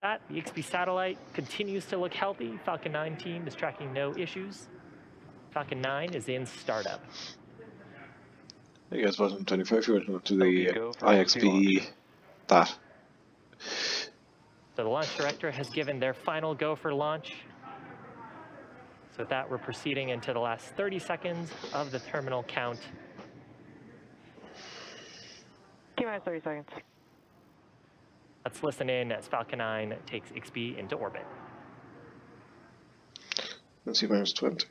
The IXPE satellite continues to look healthy. Falcon 9 team is tracking no issues. Falcon 9 is in startup. Hey guys, bottom 25, you're going to the IXPE that. So the launch director has given their final go for launch. So with that, we're proceeding into the last 30 seconds of the terminal count. T-minus 30 seconds. Let's listen in as Falcon 9 takes IXPE into orbit. Let's see, minus 20.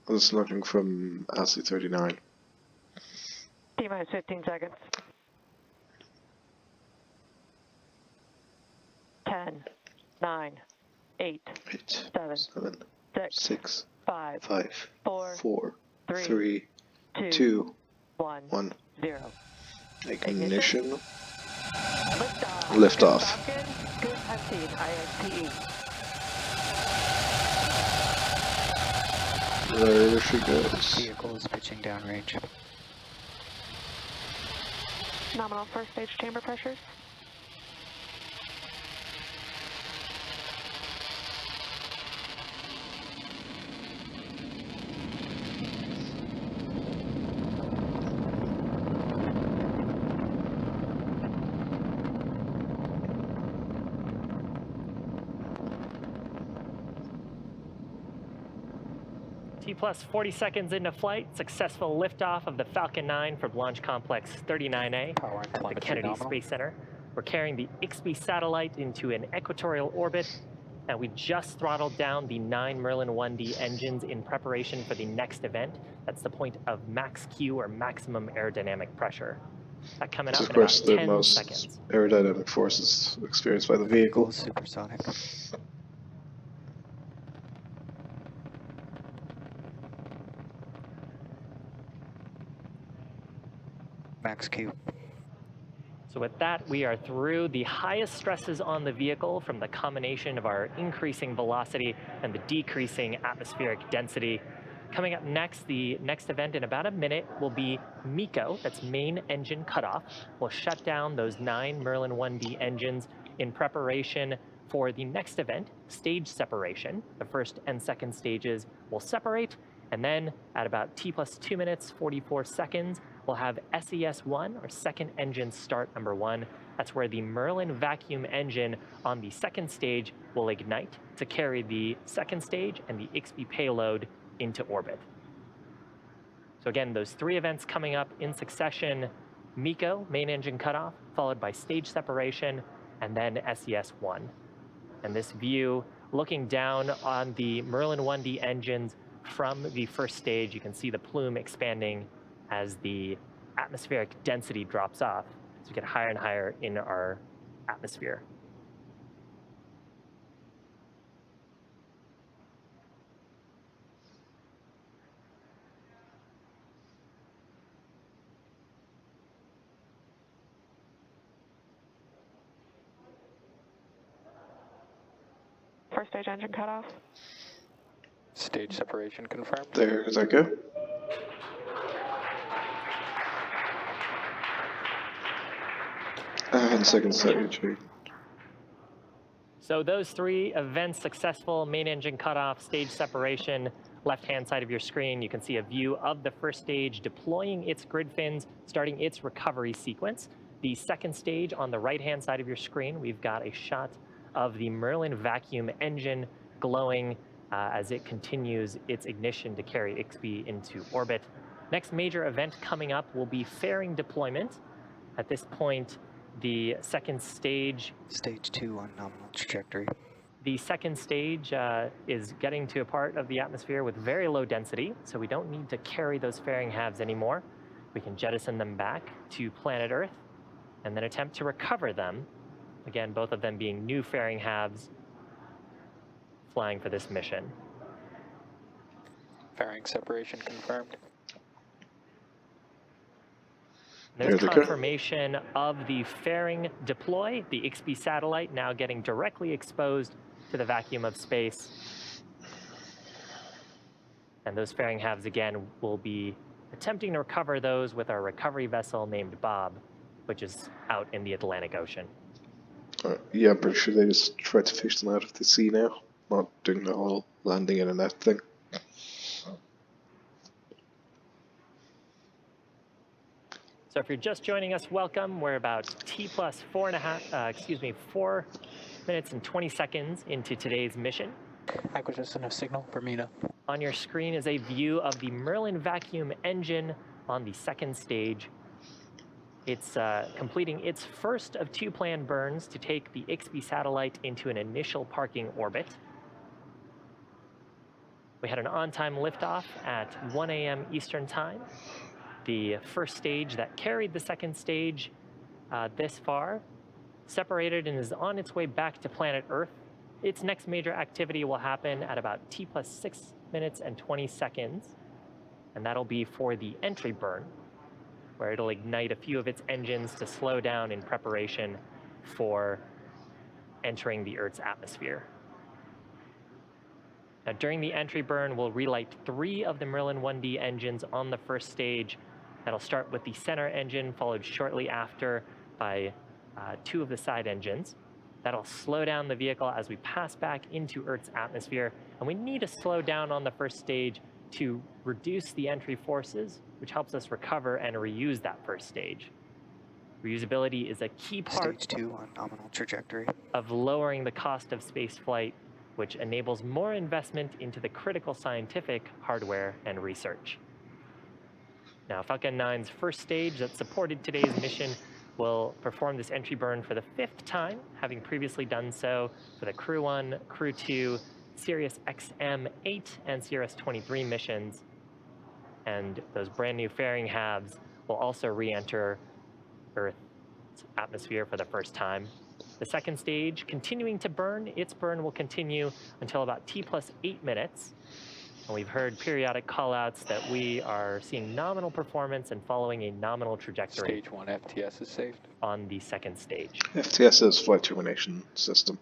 This is launching from ASCII 39. T-minus 15 seconds. 10, 9, 8, 7, 6, 5, 4, 3, 2, 1, 0. Ignition. Liftoff. Liftoff. Good hunting, IXPE. There she goes. Vehicle is pitching downrange. Nominal first stage chamber pressures. T plus 40 seconds into flight, successful liftoff of the Falcon 9 from Launch Complex 39A at the Kennedy Space Center. We're carrying the IXPE satellite into an equatorial orbit, and we just throttled down the 9 Merlin 1D engines in preparation for the next event. That's the point of max Q, or maximum aerodynamic pressure. That coming up in about 10 seconds. Aerodynamic forces experienced by the vehicle. Supersonic. Max Q. So with that, we are through the highest stresses on the vehicle from the combination of our increasing velocity and the decreasing atmospheric density. Coming up next, the next event in about a minute will be MECO, that's main engine cutoff. We'll shut down those 9 Merlin 1D engines in preparation for the next event, stage separation. The first and second stages will separate, and then at about T+2 minutes, 44 seconds, we'll have SES-1, or second engine start number 1. That's where the Merlin vacuum engine on the second stage will ignite to carry the second stage and the IXPE payload into orbit. So again, those 3 events coming up in succession: MECO, main engine cutoff, followed by stage separation, and then SES-1. And this view, looking down on the Merlin 1D engines from the first stage, you can see the plume expanding as the atmospheric density drops off, as we get higher and higher in our atmosphere. First stage engine cutoff. Stage separation confirmed. There does that go? And second stage. So those 3 events successful: main engine cutoff, stage separation. Left-hand side of your screen, you can see a view of the first stage deploying its grid fins, starting its recovery sequence. The second stage on the right-hand side of your screen, we've got a shot of the Merlin vacuum engine glowing as it continues its ignition to carry IXPE into orbit. Next major event coming up will be fairing deployment. At this point, the second stage... Stage 2 on nominal trajectory. The second stage is getting to a part of the atmosphere with very low density, so we don't need to carry those fairing halves anymore. We can jettison them back to planet Earth and then attempt to recover them. Again, both of them being new fairing halves flying for this mission. Fairing separation confirmed. There's confirmation of the fairing deploy, the IXPE satellite now getting directly exposed to the vacuum of space. And those fairing halves, again, will be attempting to recover those with our recovery vessel named Bob, which is out in the Atlantic Ocean. Yeah, I'm pretty sure they just tried to fish them out of the sea now, not doing the whole landing in a net thing. So if you're just joining us, welcome. We're about T plus 4 minutes and 20 seconds into today's mission. Acquisition of signal, Bermuda. On your screen is a view of the Merlin vacuum engine on the second stage. It's completing its first of 2 planned burns to take the IXPE satellite into an initial parking orbit. We had an on-time liftoff at 1 a.m. Eastern Time. The first stage that carried the second stage this far separated and is on its way back to planet Earth. Its next major activity will happen at about T plus 6 minutes and 20 seconds, and that'll be for the entry burn, where it'll ignite a few of its engines to slow down in preparation for entering the Earth's atmosphere. Now, during the entry burn, we'll relight 3 of the Merlin 1D engines on the first stage. That'll start with the center engine, followed shortly after by 2 of the side engines. That'll slow down the vehicle as we pass back into Earth's atmosphere. And we need to slow down on the first stage to reduce the entry forces, which helps us recover and reuse that first stage. Reusability is a key part Stage 2 on nominal trajectory. of lowering the cost of space flight, which enables more investment into the critical scientific hardware and research. Now, Falcon 9's first stage that supported today's mission will perform this entry burn for the 5th time, having previously done so for the Crew 1, Crew 2, Sirius XM-8, and Sirius 23 missions. And those brand new fairing halves will also re-enter Earth's atmosphere for the first time. The second stage, continuing to burn, its burn will continue until about T plus 8 minutes. And we've heard periodic callouts that we are seeing nominal performance and following a nominal trajectory. Stage 1 FTS is saved. On the second stage. FTS is flight termination system.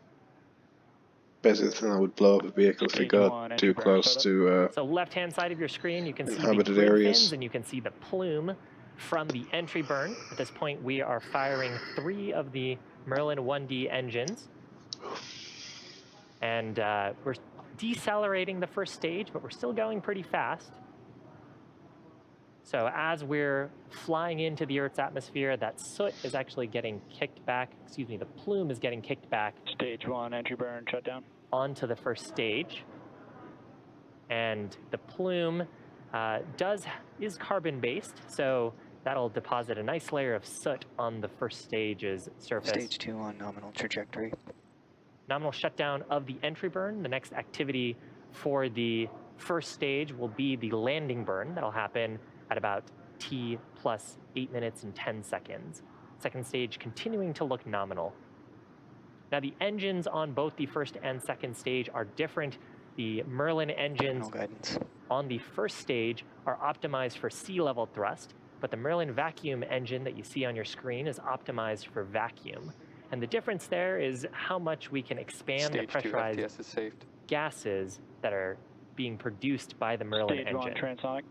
Basically the thing that would blow up a vehicle if it got too close to So left-hand side of your screen, you can see the inhabited grid areas. fins and you can see the plume from the entry burn. At this point, we are firing 3 of the Merlin 1D engines. And we're decelerating the first stage, but we're still going pretty fast. So as we're flying into the Earth's atmosphere, that soot is actually getting kicked back, the plume is getting kicked back. Stage 1, entry burn, shutdown. Onto the first stage. And the plume is carbon-based, so that'll deposit a nice layer of soot on the first stage's surface. Stage 2 on nominal trajectory. Nominal shutdown of the entry burn. The next activity for the first stage will be the landing burn. That'll happen at about T plus 8 minutes and 10 seconds. Second stage continuing to look nominal. Now the engines on both the first and second stage are different. The Merlin engines on the first stage are optimized for sea level thrust, but the Merlin vacuum engine that you see on your screen is optimized for vacuum. And the difference there is how much we can expand the pressurized gases that are being produced by the Merlin engine. Stage 1, transonic.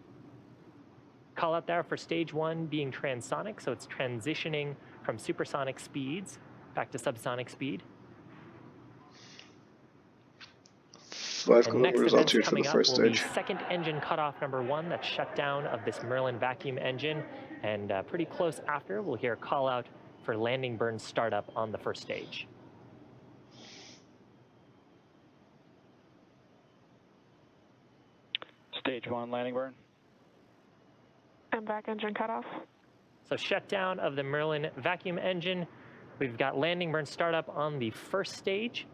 Call out there for stage 1 being transonic, so it's transitioning from supersonic speeds back to subsonic speed. 5 kilometer results here for the first stage. Second engine cutoff number 1, that's shutdown of this Merlin vacuum engine, and pretty close after we'll hear a call out for landing burn startup on the first stage. Stage 1, landing burn. And back engine cutoff. So shutdown of the Merlin vacuum engine. We've got landing burn startup on the first stage.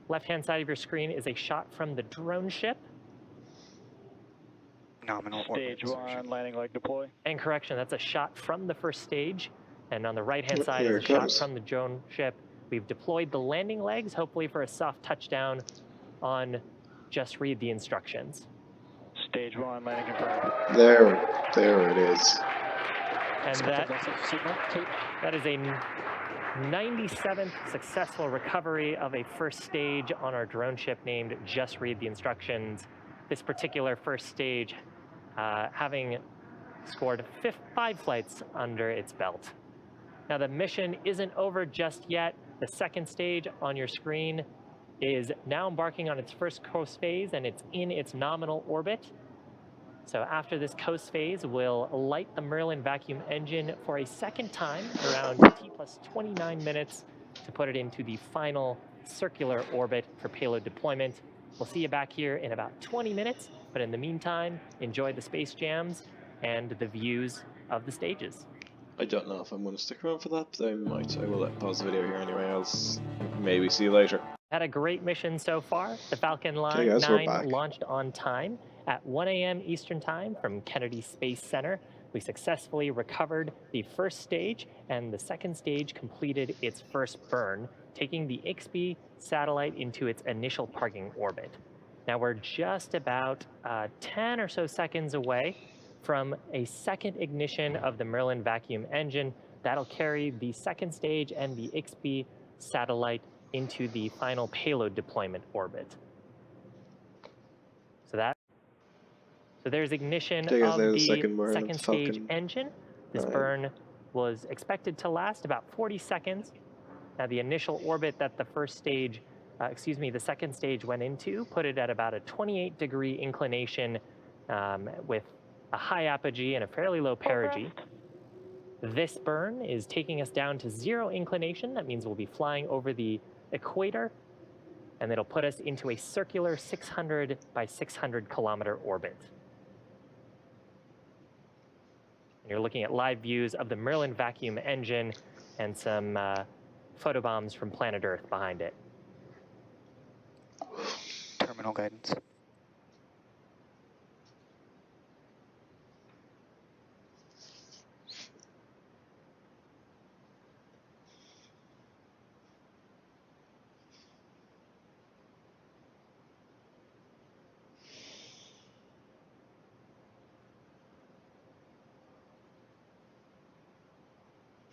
Left-hand side of your screen is a shot from the drone ship. Nominal Stage 1, landing leg deploy. And correction, that's a shot from the first stage. And on the right-hand side is a shot from the drone ship. We've deployed the landing legs, hopefully for a soft touchdown on just read the instructions. Stage 1, landing confirmed. There it is. And that is a 97th successful recovery of a first stage on our drone ship named Just Read the Instructions. This particular first stage having scored 5 flights under its belt. Now the mission isn't over just yet. The second stage on your screen is now embarking on its first coast phase, and it's in its nominal orbit. So after this coast phase, we'll light the Merlin vacuum engine for a second time around T plus 29 minutes to put it into the final circular orbit for payload deployment. We'll see you back here in about 20 minutes, but in the meantime, enjoy the space jams and the views of the stages. I don't know if I'm going to stick around for that, but I might. I will pause the video here anyway. I'll maybe see you later. Had a great mission so far. The Falcon Okay, guys, we're 9 back. launched on time at 1 a.m. Eastern Time from Kennedy Space Center. We successfully recovered the first stage, and the second stage completed its first burn, taking the IXPE satellite into its initial parking orbit. Now we're just about 10 or so seconds away from a second ignition of the Merlin vacuum engine. That'll carry the second stage and the IXPE satellite into the final payload deployment orbit. So there's ignition of the second stage engine. This burn was expected to last about 40 seconds. Now the initial orbit that the the second stage went into put it at about a 28-degree inclination with a high apogee and a fairly low perigee. This burn is taking us down to 0 inclination. That means we'll be flying over the equator, and it'll put us into a circular 600 by 600 kilometer orbit. And you're looking at live views of the Merlin vacuum engine and some photobombs from planet Earth behind it. Terminal guidance.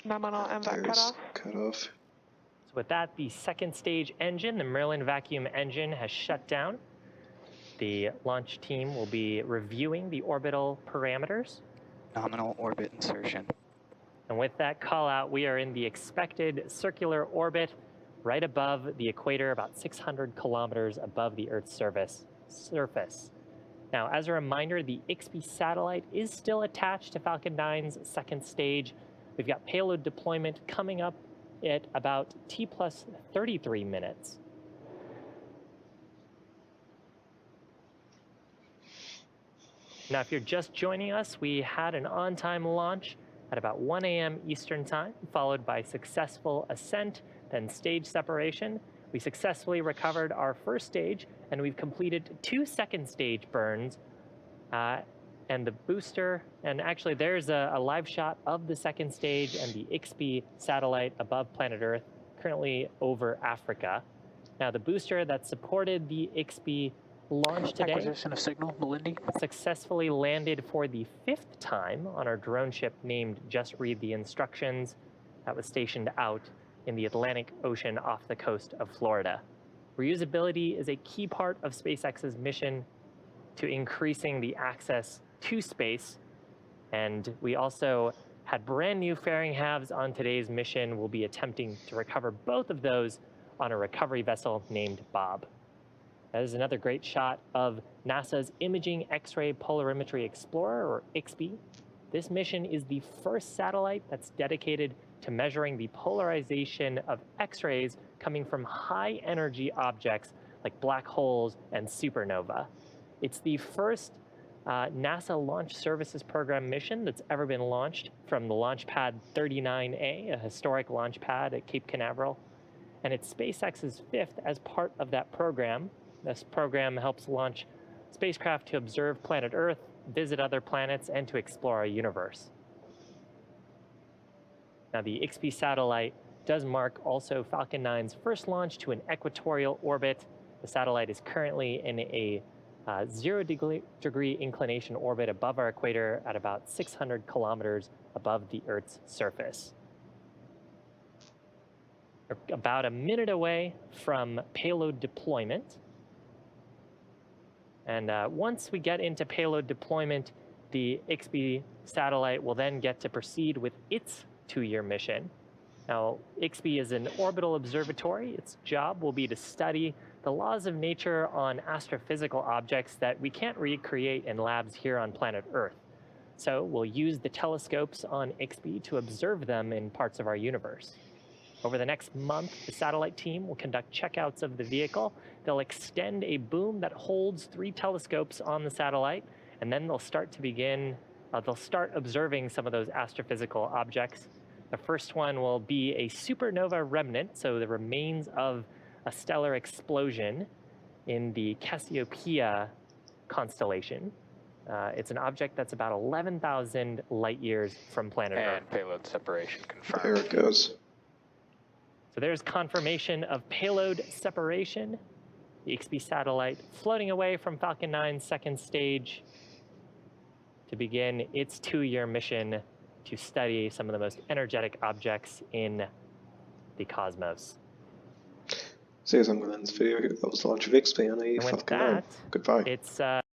Nominal MVAC cutoff. So with that, the second stage engine, the Merlin vacuum engine, has shut down. The launch team will be reviewing the orbital parameters. Nominal orbit insertion. And with that call out, we are in the expected circular orbit right above the equator, about 600 kilometers above the Earth's surface. Now, as a reminder, the IXPE satellite is still attached to Falcon 9's second stage. We've got payload deployment coming up at about T plus 33 minutes. Now, if you're just joining us, we had an on-time launch at about 1 a.m. Eastern Time, followed by successful ascent, then stage separation. We successfully recovered our first stage, and we've completed 2 second stage burns. And the booster, and actually there's a live shot of the second stage and the IXPE satellite above planet Earth, currently over Africa. Now the booster that supported the IXPE launch today Acquisition of signal, Melindy. successfully landed for the 5th time on our drone ship named Just Read the Instructions that was stationed out in the Atlantic Ocean off the coast of Florida. Reusability is a key part of SpaceX's mission to increasing the access to space, and we also had brand new fairing halves on today's mission. We'll be attempting to recover both of those on a recovery vessel named Bob. That is another great shot of NASA's Imaging X-ray Polarimetry Explorer, or IXPE. This mission is the first satellite that's dedicated to measuring the polarization of X-rays coming from high-energy objects like black holes and supernova. It's the first NASA Launch Services Program mission that's ever been launched from the Launch Pad 39A, a historic launch pad at Cape Canaveral. And it's SpaceX's 5th as part of that program. This program helps launch spacecraft to observe planet Earth, visit other planets, and to explore our universe. Now, the IXPE satellite does mark also Falcon 9's first launch to an equatorial orbit. The satellite is currently in a 0-degree inclination orbit above our equator at about 600 kilometers above the Earth's surface. We're about a minute away from payload deployment. And once we get into payload deployment, the IXPE satellite will then get to proceed with its 2-year mission. Now, IXPE is an orbital observatory. Its job will be to study the laws of nature on astrophysical objects that we can't recreate in labs here on planet Earth. So we'll use the telescopes on IXPE to observe them in parts of our universe. Over the next month, the satellite team will conduct checkouts of the vehicle. They'll extend a boom that holds 3 telescopes on the satellite, and then they'll start observing some of those astrophysical objects. The first one will be a supernova remnant, so the remains of a stellar explosion in the Cassiopeia constellation. It's an object that's about 11,000 light years from planet Earth. And payload separation confirmed. There it goes. So there's confirmation of payload separation. The IXPE satellite floating away from Falcon 9's second stage to begin its 2-year mission to study some of the most energetic objects in the cosmos. So yes, I'm going to end this video here. That was the launch of IXPE on a And with Falcon 9. that, Goodbye. it's